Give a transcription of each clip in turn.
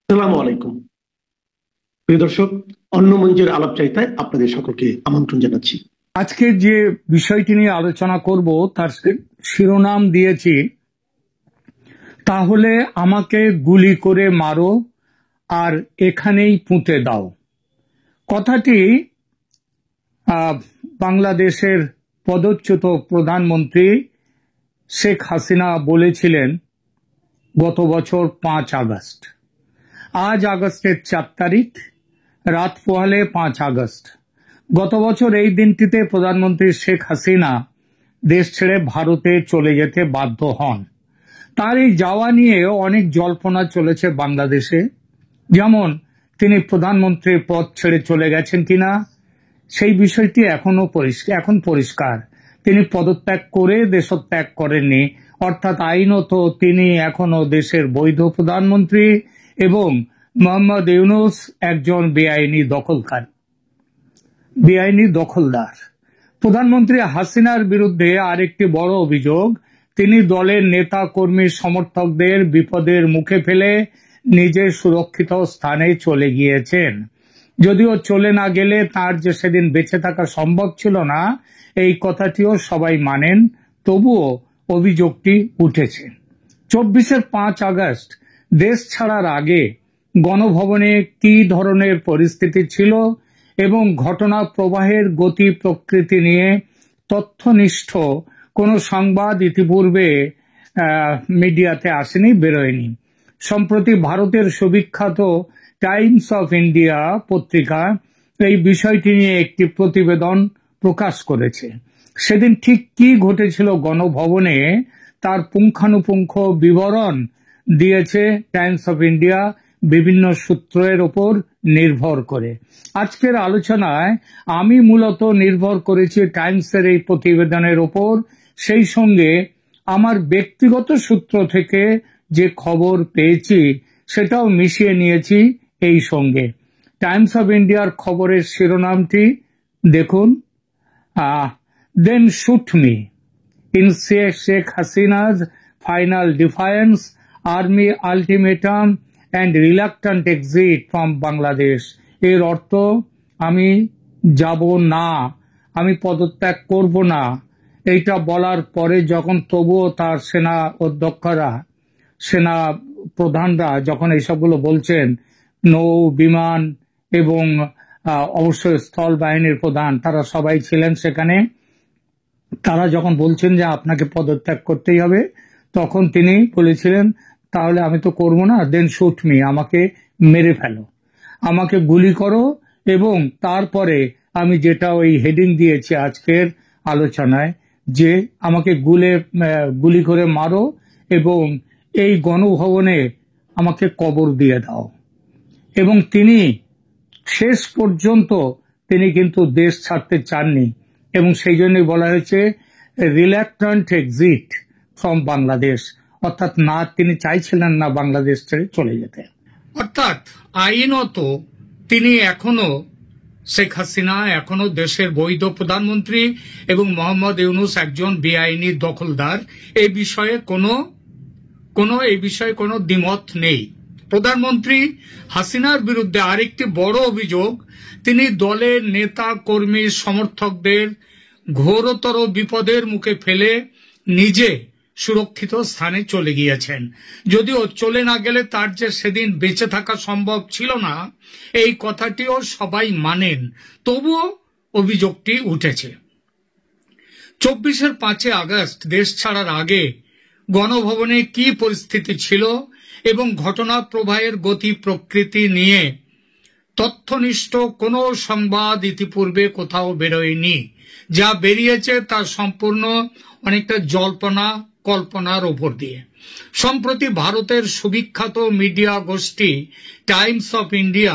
আসসালামু আলাইকুম প্রিয় দর্শক, অন্য মঞ্চের আলাপচারিতায় আপনাদের সকলকে আমন্ত্রণ জানাচ্ছি। আজকে যে বিষয়টি নিয়ে আলোচনা করব তার শিরোনাম দিয়েছি, তাহলে আমাকে গুলি করে মারো আর এখানেই পুঁতে দাও। কথাটি বাংলাদেশের পদচ্যুত প্রধানমন্ত্রী শেখ হাসিনা বলেছিলেন গত বছর 5 আগস্ট। আজ আগস্টের 4 তারিখ, রাত পোহালে 5 আগস্ট। গত বছর এই দিনটিতে প্রধানমন্ত্রী শেখ হাসিনা দেশ ছেড়ে ভারতে চলে যেতে বাধ্য হন। তার এই যাওয়া নিয়ে অনেক জল্পনা চলেছে বাংলাদেশে, যেমন তিনি প্রধানমন্ত্রীর পদ ছেড়ে চলে গেছেন কিনা সেই বিষয়টি এখন পরিষ্কার। তিনি পদত্যাগ করে দেশত্যাগ করেননি, অর্থাৎ আইনত তিনি এখনো দেশের বৈধ প্রধানমন্ত্রী এবং মোহাম্মদ ইউনূস একজন বেআইনি দখলদার। প্রধানমন্ত্রী হাসিনার বিরুদ্ধে আরেকটি বড় অভিযোগ, তিনি দলের নেতা কর্মী সমর্থকদের বিপদের মুখে ফেলে নিজের সুরক্ষিত স্থানে চলে গিয়েছেন। যদিও চলে না গেলে তার যে সেদিন বেঁচে থাকা সম্ভব ছিল না, এই কথাটিও সবাই মানেন, তবুও অভিযোগটি উঠেছে। 24-এর 5 আগস্ট দেশ ছাড়ার আগে গণভবনে কি ধরনের পরিস্থিতি ছিল এবং ঘটনা প্রবাহের গতি প্রকৃতি নিয়ে তথ্যনিষ্ঠ কোনো সংবাদ ইতিপূর্বে মিডিয়াতে আসেনি, বেরোয়নি। সম্প্রতি ভারতের সুবিখ্যাত টাইমস অফ ইন্ডিয়া পত্রিকা এই বিষয়টি নিয়ে একটি প্রতিবেদন প্রকাশ করেছে। সেদিন ঠিক কি ঘটেছিল গণভবনে তার পুঙ্খানুপুঙ্খ বিবরণ দিয়েছে টাইমস অফ ইন্ডিয়া বিভিন্ন সূত্রের উপর নির্ভর করে। আজকের আলোচনায় আমি মূলত নির্ভর করেছি টাইমসের এই প্রতিবেদনের উপর, সেই সঙ্গে আমার ব্যক্তিগত সূত্র থেকে যে খবর পেয়েছি সেটাও মিশিয়ে নিয়েছি এই সঙ্গে। টাইমস অফ ইন্ডিয়ার খবরের শিরোনামটি দেখুন, then shoot me in Sheikh Hasina's final defiance, army ultimatum and reluctant exit from Bangladesh. এর অর্থ, আমি যাব না, আমি পদত্যাগ করব না। এইটা বলার পরে যখন তবুও তার সেনা অধ্যক্ষরা, সেনা প্রধানরা যখন এইসবগুলো বলছেন, নৌ বিমান এবং অবশ্যই স্থল বাহিনীর প্রধান, তারা সবাই ছিলেন সেখানে, তারা যখন বলছেন যে আপনাকে পদত্যাগ করতেই হবে, তখন তিনি বলেছিলেন তাহলে আমি তো করব না, দেন শুট মি, আমাকে মেরে ফেলো, আমাকে গুলি করো। এবং তারপরে আমি যেটা ওই হেডিং দিয়েছি আজকের আলোচনায়, যে আমাকে গুলি করে মারো এবং এই গণভবনে আমাকে কবর দিয়ে দাও। এবং তিনি শেষ পর্যন্ত তিনি কিন্তু দেশ ছাড়তে চাননি, এবং সেই জন্যই বলা হয়েছে রিল্যাক্ট্যান্ট এক্সিট ফ্রম বাংলাদেশ, অর্থাৎ না, তিনি চাইছিলেন না বাংলাদেশ ছেড়ে চলে যেতে। অর্থাৎ আইনত তিনি এখনো, শেখ হাসিনা এখনো দেশের বৈধ প্রধানমন্ত্রী এবং মোহাম্মদ ইউনূস একজন বেআইনি দখলদার। এই বিষয়ে কোনো দ্বিমত নেই। প্রধানমন্ত্রী হাসিনার বিরুদ্ধে আরেকটি বড় অভিযোগ, তিনি দলের নেতা কর্মী সমর্থকদের ঘোরতর বিপদের মুখে ফেলে নিজে সুরক্ষিত স্থানে চলে গিয়েছেন। যদিও চলে না গেলে তার যে সেদিন বেঁচে থাকা সম্ভব ছিল না, এই কথাটিও সবাই মানেন, তবুও অভিযোগটি উঠেছে। 24-এর 5 আগস্ট দেশ ছাড়ার আগে গণভবনে কি পরিস্থিতি ছিল এবং ঘটনা প্রবাহের গতি প্রকৃতি নিয়ে তথ্যনিষ্ঠ কোনো সংবাদ ইতিপূর্বে কোথাও বেরোয়নি। যা বেরিয়েছে তা সম্পূর্ণ অনেকটা জল্পনা কল্পনার ওপর দিয়ে। সম্প্রতি ভারতের সুবিখ্যাত মিডিয়া গোষ্ঠী টাইমস অফ ইন্ডিয়া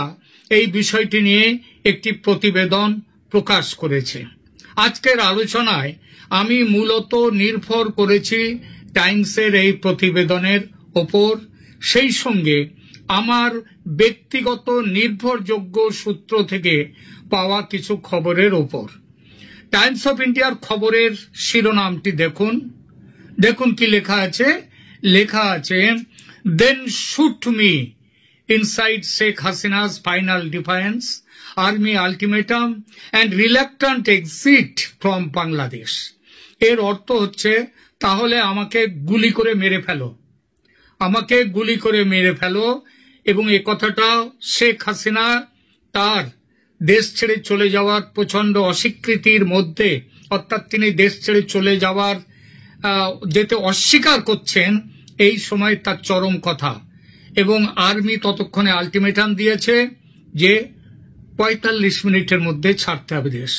এই বিষয়টি নিয়ে একটি প্রতিবেদন প্রকাশ করেছে। আজকের আলোচনায় আমি মূলত নির্ভর করেছি টাইমসের এই প্রতিবেদনের ওপর, সেই সঙ্গে আমার ব্যক্তিগত নির্ভরযোগ্য সূত্র থেকে পাওয়া কিছু খবরের ওপর। টাইমস অফ ইন্ডিয়ার খবরের শিরোনামটি দেখুন কি লেখা আছে। লেখা আছে, then shoot me inside Sheikh Hasina's final defiance, army ultimatum, and reluctant exit from Bangladesh. এর অর্থ হচ্ছে তাহলে আমাকে গুলি করে মেরে ফেলো, আমাকে গুলি করে মেরে ফেলো। এবং এই কথাটা শেখ হাসিনা তার দেশ ছেড়ে চলে যাওয়ার প্রচন্ড অস্বীকৃতির মধ্যে, অর্থাৎ তিনি দেশ ছেড়ে চলে যাওয়ার যেতে অস্বীকার করছেন, এই সময় তার চরম কথা। এবং আর্মি ততক্ষণে আলটিমেটাম দিয়েছে যে ৪৫ মিনিটের মধ্যে ছাড়তে হবে দেশ।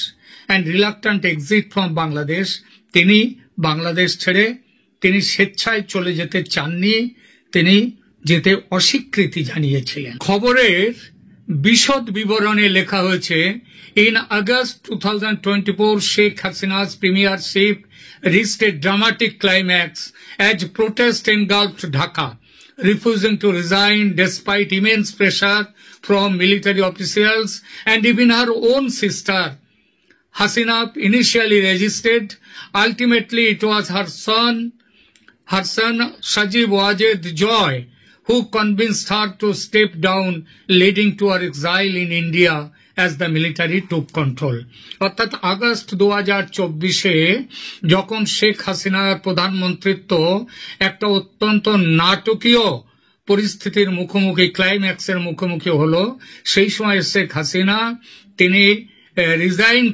And reluctant exit from Bangladesh, তিনি বাংলাদেশ ছেড়ে তিনি স্বেচ্ছায় চলে যেতে চাননি, তিনি যেতে অস্বীকৃতি জানিয়েছিলেন। খবরের বিশদ বিবরণে লেখা হয়েছে, in August 2024 Sheikh Hasina's premiership reached a dramatic climax as protest engulfed Dhaka, refusing to resign despite immense pressure from military officials, and even her own sister Hasina initially resisted. Ultimately it was her son Sajib Wajed Joy who convinced her to step down, leading to her exile in India as the military took control. অর্থাৎ August 2024-এ যখন শেখ হাসিনার প্রধানমন্ত্রিত্ব একটা অত্যন্ত নাটকীয় পরিস্থিতির মুখোমুখি, ক্লাইম্যাক্সের মুখোমুখি হলো, সেই সময় শেখ হাসিনা তিনি রিজাইন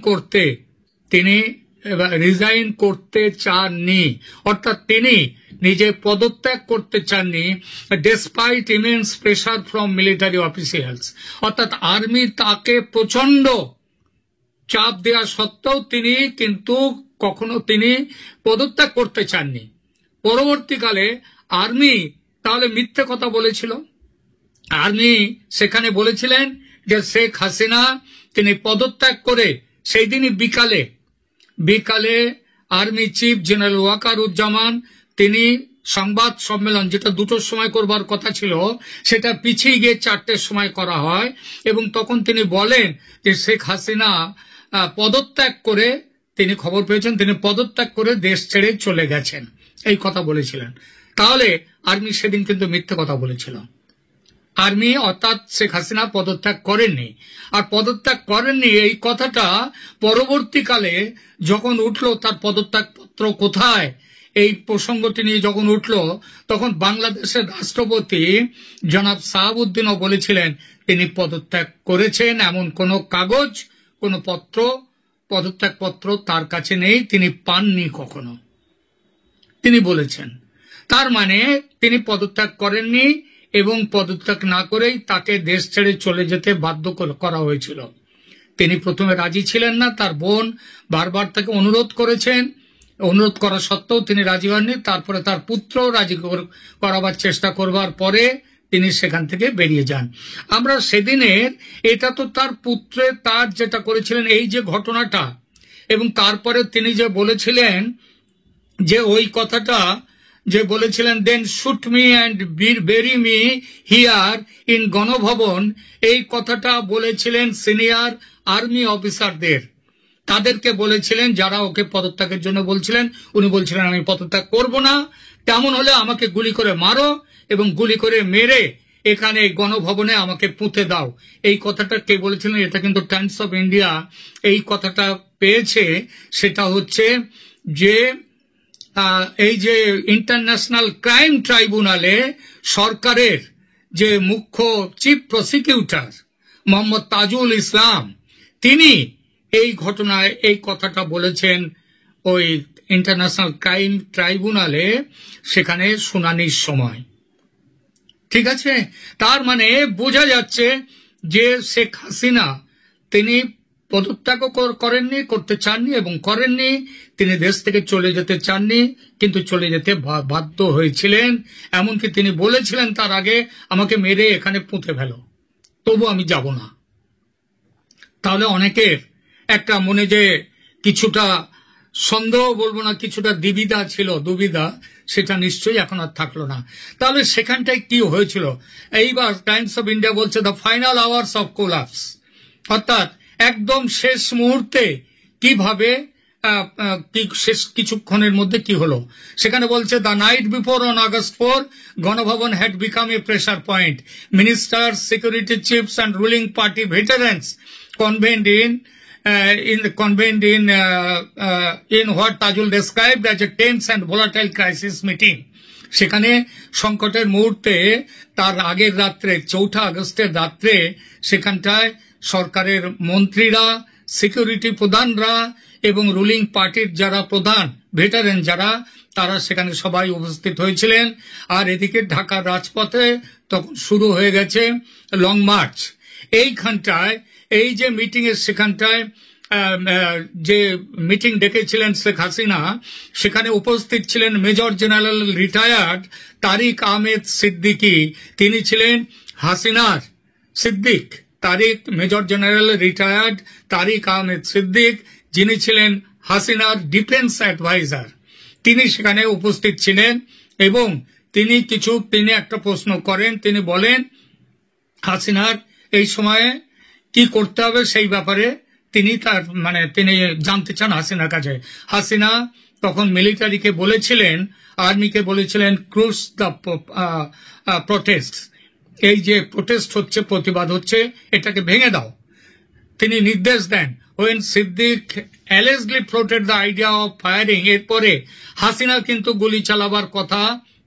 করতে চাননি, অর্থাৎ তিনি নিজে পদত্যাগ করতে চাননি, despite immense pressure from military officials, অর্থাৎ আর্মি তাকে প্রচন্ড চাপ দেওয়া সত্ত্বেও তিনি কিন্তু কখনো তিনি পদত্যাগ করতে চাননি। পরবর্তীকালে আর্মি তাহলে মিথ্যে কথা বলেছিল। আর্মি সেখানে বলেছিলেন যে শেখ হাসিনা তিনি পদত্যাগ করে সেই দিনই বিকালে আর্মি চিফ জেনারেল ওয়াকারুজ্জামান তিনি সংবাদ সম্মেলন, যেটা 2টোর সময় করবার কথা ছিল, সেটা পিছিয়ে গিয়ে 4টের সময় করা হয়, এবং তখন তিনি বলেন যে শেখ হাসিনা পদত্যাগ করে, তিনি খবর পেয়েছেন তিনি পদত্যাগ করে দেশ ছেড়ে চলে গেছেন, এই কথা বলেছিলেন। তাহলে আর্মি সেদিন কিন্তু মিথ্যে কথা বলেছিল। আর্মি অর্থাৎ শেখ হাসিনা পদত্যাগ করেননি। আর পদত্যাগ করেননি এই কথাটা পরবর্তীকালে যখন উঠলো, তার পদত্যাগ পত্র কোথায়, এই প্রসঙ্গটি নিয়ে যখন উঠল, তখন বাংলাদেশের রাষ্ট্রপতি জনাব সাহাবউদ্দিনও বলেছিলেন তিনি পদত্যাগ করেছেন, এমন কোনো কাগজ, কোনো পদত্যাগ পত্র তার কাছে নেই, তিনি পাননি কখনো, তিনি বলেছেন। তার মানে তিনি পদত্যাগ করেননি, এবং পদত্যাগ না করেই তাকে দেশ ছেড়ে চলে যেতে বাধ্য করা হয়েছিল। তিনি প্রথমে রাজি ছিলেন না, তার বোন বারবার তাকে অনুরোধ করেছেন, অনুরোধ করা সত্ত্বেও তিনি রাজি হননি। তারপরে তার পুত্র রাজি করাবার চেষ্টা করবার পরে তিনি সেখান থেকে বেরিয়ে যান। আমরা সেদিনের, এটা তো তার পুত্রে তার যেটা করেছিলেন এই যে ঘটনাটা, এবং তারপরে তিনি যে বলেছিলেন যে ওই কথাটা যে বলেছিলেন, then shoot me and bury me here in Ganabhaban, এই কথাটা বলেছিলেন সিনিয়র আর্মি অফিসারদের, তাদেরকে বলেছিলেন যারা ওকে পদত্যাগের জন্য বলছিলেন। উনি বলছিলেন আমি পদত্যাগ করব না, তেমন হলে আমাকে গুলি করে মারো, এবং গুলি করে মেরে এখানে গণভবনে আমাকে পুঁতে দাও। এই কথাটা কে বলেছিলেন? এটা কিন্তু টাইমস অফ ইন্ডিয়া এই কথাটা পেয়েছে। সেটা হচ্ছে যে এই যে ইন্টারন্যাশনাল ক্রাইম ট্রাইব্যুনালে সরকারের যে মুখ্য চিফ প্রসিকিউটর মোহাম্মদ তাজুল ইসলাম, তিনি এই ঘটনায় এই কথাটা বলেছেন ওই ইন্টারন্যাশনাল ক্রাইম ট্রাইব্যুনালে, সেখানে শুনানির সময়। ঠিক আছে, তার মানে বোঝা যাচ্ছে যে শেখ হাসিনা তিনি পদত্যাগও করেননি, করতে চাননি এবং করেননি, তিনি দেশ থেকে চলে যেতে চাননি, কিন্তু চলে যেতে বাধ্য হয়েছিলেন। এমনকি তিনি বলেছিলেন তার আগে, আমাকে মেরে এখানে পুঁতে ফেলো, তবু আমি যাব না। তাহলে অনেকের একটা মনে যে কিছুটা সন্দেহ, বলবো না, কিছুটা দুবিধা, সেটা নিশ্চয়ই এখন আর থাকলো না। তাহলে সেখানটায় কি হয়েছিল? এইবার টাইমস অফ ইন্ডিয়া বলছে the final hours of collapse, অর্থাৎ একদম শেষ মুহূর্তে কিভাবে কি শেষ কিছুক্ষণের মধ্যে কি হলো সেখানে বলছে, the night before on August 4, Ganabhaban had become a pressure point. Ministers, security chiefs and ruling party veterans convened in what Tajul described as a tense and volatile crisis meeting. সেখানে সংকটের মুহূর্তে তার আগের রাত্রে 4 আগস্টের রাত্রে সেখানটায় সরকারের মন্ত্রীরা, সিকিউরিটি প্রধানরা এবং রুলিং পার্টির যারা প্রধান ভেটারেন যারা, তারা সেখানে সবাই উপস্থিত হয়েছিলেন। আর এদিকে ঢাকার রাজপথে তখন শুরু হয়ে গেছে লং মার্চ। এইখানটায় এই যে মিটিং এর সেখানটায় যে মিটিং ডেকেছিলেন শেখ হাসিনা, সেখানে উপস্থিত ছিলেন major general retired Tariq Ahmed Siddiqui. তিনি ছিলেন হাসিনার Siddique, major general retired Tariq Ahmed Siddique, যিনি ছিলেন হাসিনার ডিফেন্স অ্যাডভাইজার। তিনি সেখানে উপস্থিত ছিলেন এবং তিনি একটা প্রশ্ন করেন। তিনি বলেন হাসিনার এই সময়ে কি করতে হবে সেই ব্যাপারে তিনি জানতে চান হাসিনার কাছে। হাসিনা তখন মিলিটারিকে বলেছিলেন, আর্মিকে বলেছিলেন, ক্রুশ দ্য প্রটেস্ট, এই যে প্রোটেস্ট হচ্ছে, প্রতিবাদ হচ্ছে, এটাকে ভেঙে দাও। তিনি নির্দেশ দেন। when Siddiq allegedly floated the idea of firing, এরপরে হাসিনা কিন্তু গুলি চালাবার কথা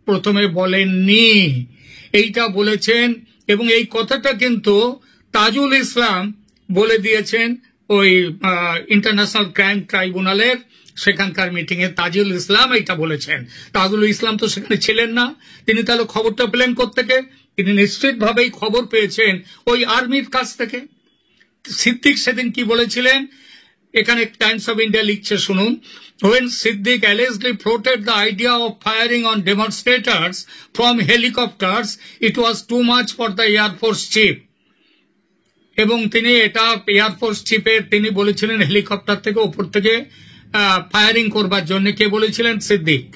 প্রথমে বলেননি, এইটা বলেছেন। এবং এই কথাটা কিন্তু তাজুল ইসলাম বলে দিয়েছেন ওই ইন্টারন্যাশনাল ক্রাইম ট্রাইব্যুনালের সেখানকার মিটিং এ তাজুল ইসলাম এইটা বলেছেন। তাজুল ইসলাম তো সেখানে ছিলেন না, তিনি তাহলে খবরটা পেলেন কোত্থেকে? তিনি নিশ্চিতভাবেই খবর পেয়েছেন ওই আর্মির কাছ থেকে। সিদ্দিক সেদিন কি বলেছিলেন, এখানে টাইমস অফ ইন্ডিয়া লিখছে, শুনুন। when Siddiq allegedly floated the idea of firing on demonstrators from helicopters, it was too much for the Air Force chief. এবং তিনি এটা এয়ারফোর্স চিফের তিনি বলেছিলেন হেলিকপ্টার থেকে উপর থেকে ফায়ারিং করবার জন্য। কে বলেছিলেন? Siddique.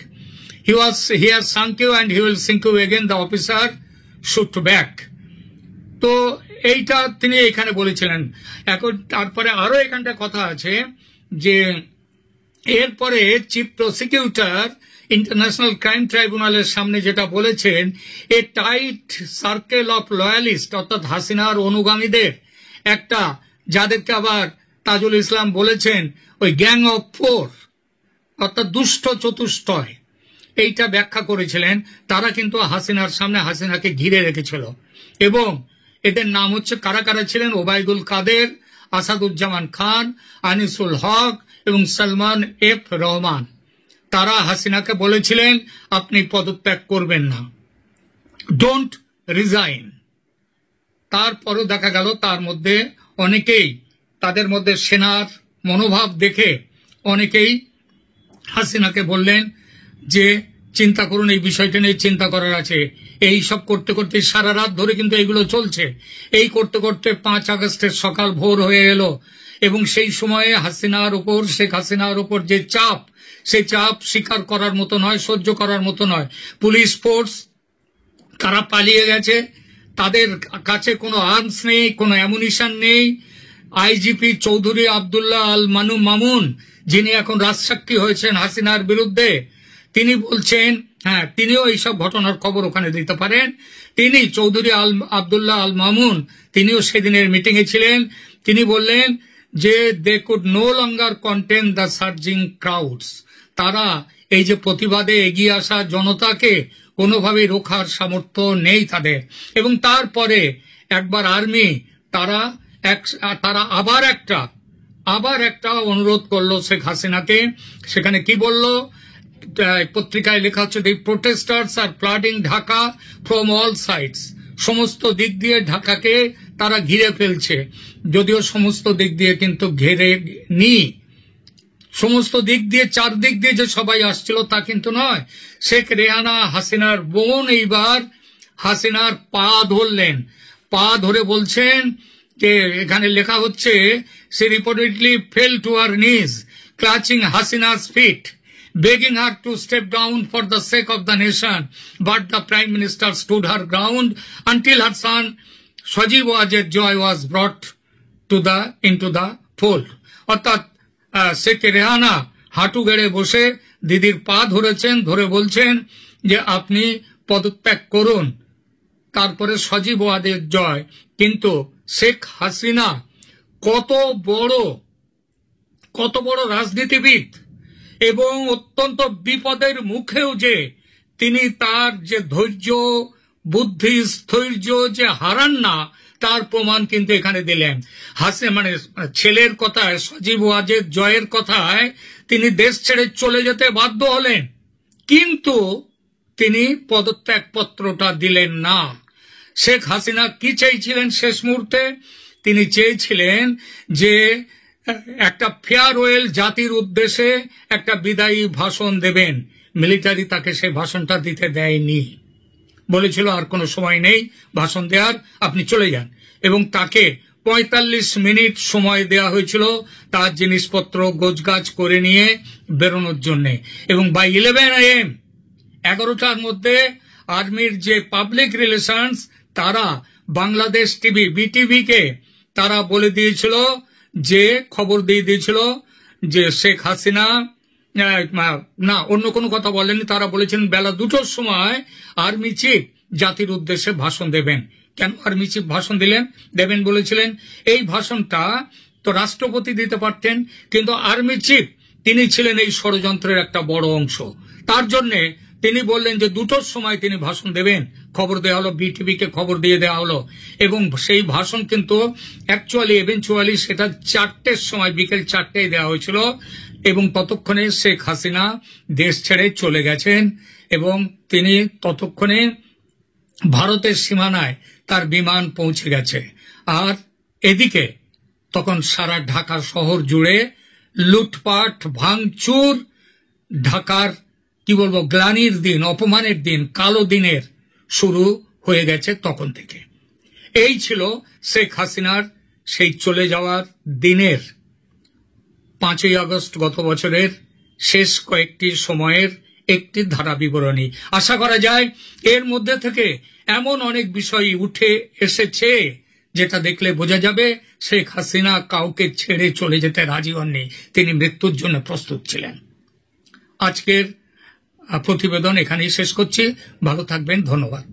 he has sunk you and he will sink you again, the officer shoot back. তো এইটা তিনি এখানে বলেছিলেন। এখন তারপরে আরো এখানটা কথা আছে যে এরপরে চিফ প্রসিকিউটর ইন্টারন্যাশনাল ক্রাইম ট্রাইব্যুনালের সামনে যেটা বলেছেন, এ টাইট সার্কেল অফ লয়ালিস্ট, অর্থাৎ হাসিনার অনুগামীদের একটা, যাদেরকে আবার তাজুল ইসলাম বলেছেন ওই গ্যাং অফ 4, অর্থাৎ দুষ্ট চতুষ্টয়, এইটা ব্যাখ্যা করেছিলেন। তারা কিন্তু হাসিনার সামনে হাসিনাকে ঘিরে রেখেছিল এবং এদের নাম হচ্ছে, কারা কারা ছিলেন? ওবায়দুল কাদের, আসাদুজ্জামান খান, আনিসুল হক এবং সালমান এফ রহমান। তারা হাসিনাকে বলেছিলেন আপনি পদত্যাগ করবেন না, ডোন্ট রিজাইন। তারপরও দেখা গেল তার মধ্যে অনেকেই, তাদের মধ্যে সেনার মনোভাব দেখে অনেকেই হাসিনাকে বললেন যে চিন্তা করুন, এই বিষয়টা নিয়ে চিন্তা করার আছে। এই সব করতে করতে সারা রাত ধরে কিন্তু এইগুলো চলছে। এই করতে করতে 5 আগস্টের সকাল ভোর হয়ে এলো এবং সেই সময়ে শেখ হাসিনার উপর যে চাপ, সেই চাপ স্বীকার করার মতো নয়, সহ্য করার মতো নয়। পুলিশ ফোর্স তারা পালিয়ে গেছে, তাদের কাছে কোনো আর্মস নেই, কোনো অ্যামুনিশন নেই। আইজিপি চৌধুরী আব্দুল্লাহ আল মামুন, যিনি এখন রাজসাক্ষী হয়েছেন হাসিনার বিরুদ্ধে, তিনি বলছেন, হ্যাঁ, তিনিও এইসব ঘটনার খবর ওখানে দিতে পারেন। তিনি চৌধুরী আব্দুল্লাহ আল মামুন, তিনিও সেদিনের মিটিং এ ছিলেন। তিনি বললেন যে they could no longer contain the surging crowds, তারা এই যে প্রতিবাদে এগিয়ে আসা জনতাকে কোনোভাবেই রোখার সামর্থ্য নেই তাদের। এবং তারপরে একবার আর্মি তারা আবার একটা অনুরোধ করলো শেখ হাসিনাকে। সেখানে কি বলল? পত্রিকায় লেখা হচ্ছে, the protesters are flooding Dhaka from all sides, সমস্ত দিক দিয়ে ঢাকাকে তারা ঘিরে ফেলছে। যদিও সমস্ত দিক দিয়ে কিন্তু ঘেরে নি, সমস্ত দিক দিয়ে, চারদিক দিয়ে যে সবাই আসছিল তা কিন্তু নয়। শেখ রেহানা হাসিনার বোন এইবার হাসিনার পা ধরলেন, পা ধরে বলছেন যে, এখানে লেখা হচ্ছে, she reportedly fell to her knees, clutching Hasina's feet, begging her to step down for the sake of the nation, but the Prime Minister stood her ground until her son Sajib Wajed Joy was brought into the fold. অর্থাৎ শেখ রেহানা হাঁটু গেড়ে বসে দিদির পা ধরেছেন, ধরে বলছেন যে আপনি পদত্যাগ করুন, তারপরে সজীব ওয়াজেদ জয়। কিন্তু শেখ হাসিনা কত বড় রাজনীতিবিদ এবং অত্যন্ত বিপদের মুখেও যে তিনি তার যে ধৈর্য, বুদ্ধি, স্থৈর্য যে হারান না, তার প্রমাণ কিন্তু এখানে দিলেন। মানে ছেলের কথায়, সজীব ওয়াজেদ জয়ের কথায় তিনি দেশ ছেড়ে চলে যেতে বাধ্য হলেন, কিন্তু তিনি পদত্যাগ পত্রটা দিলেন না। শেখ হাসিনা কি চেয়েছিলেন শেষ মুহূর্তে? তিনি চেয়েছিলেন যে একটা ফেয়ারওয়েল জাতির উদ্দেশ্যে একটা বিদায়ী ভাষণ দেবেন। মিলিটারি তাকে সেই ভাষণটা দিতে দেয়নি, বলেছিল আর কোনো সময় নেই ভাষণ দেওয়ার, আপনি চলে যান। এবং তাকে 45 মিনিট সময় দেওয়া হয়েছিল তার জিনিসপত্র গোছগাছ করে নিয়ে বেরোনোর জন্য। এবং বাই 11 AM 11টার মধ্যে আর্মির যে পাবলিক রিলেশনস, তারা বাংলাদেশ টিভি বিটিভি কে তারা বলে দিয়েছিল, যে খবর দিয়ে দিয়েছিল যে শেখ হাসিনা না, অন্য কোনো কথা বলেনি, তারা বলেছেন বেলা 2টোর সময় আর্মি চিফ জাতির উদ্দেশ্যে ভাষণ দেবেন। কেন আর্মি চিফ ভাষণ দেবেন বলেছিলেন? এই ভাষণটা তো রাষ্ট্রপতি দিতে পারতেন, কিন্তু আর্মি চিফ তিনি ছিলেন এই ষড়যন্ত্রের একটা বড় অংশ। তার জন্যে তিনি বললেন যে 2টোর সময় তিনি ভাষণ দেবেন। খবর দেওয়া হলো, বিটিভি কে খবর দিয়ে দেওয়া হলো। এবং সেই ভাষণ কিন্তু এভেনচুয়ালি সেটা 4টের সময়, বিকেল 4টায় দেওয়া হয়েছিল। এবং ততক্ষণে শেখ হাসিনা দেশ ছেড়ে চলে গেছেন এবং তিনি ততক্ষণে ভারতের সীমানায় তার বিমান পৌঁছে গেছে। আর এদিকে তখন সারা ঢাকা শহর জুড়ে লুটপাট, ভাঙচুর, ঢাকার কি বলবো গ্লানির দিন, অপমানের দিন, কালো দিনের শুরু হয়ে গেছে তখন থেকে। এই ছিল শেখ হাসিনার সেই চলে যাওয়ার দিনের 5ই আগস্ট গত বছরের শেষ কয়েকটি সময়ের একটি ধারা বিবরণী। আশা করা যায় এর মধ্যে থেকে এমন অনেক বিষয় উঠে এসেছে যেটা দেখলে বোঝা যাবে শেখ হাসিনা কাউকে ছেড়ে চলে যেতে রাজি হননি, তিনি মৃত্যুর জন্য প্রস্তুত ছিলেন। আজকের প্রতিবেদন এখানেই শেষ করছি। ভালো থাকবেন, ধন্যবাদ।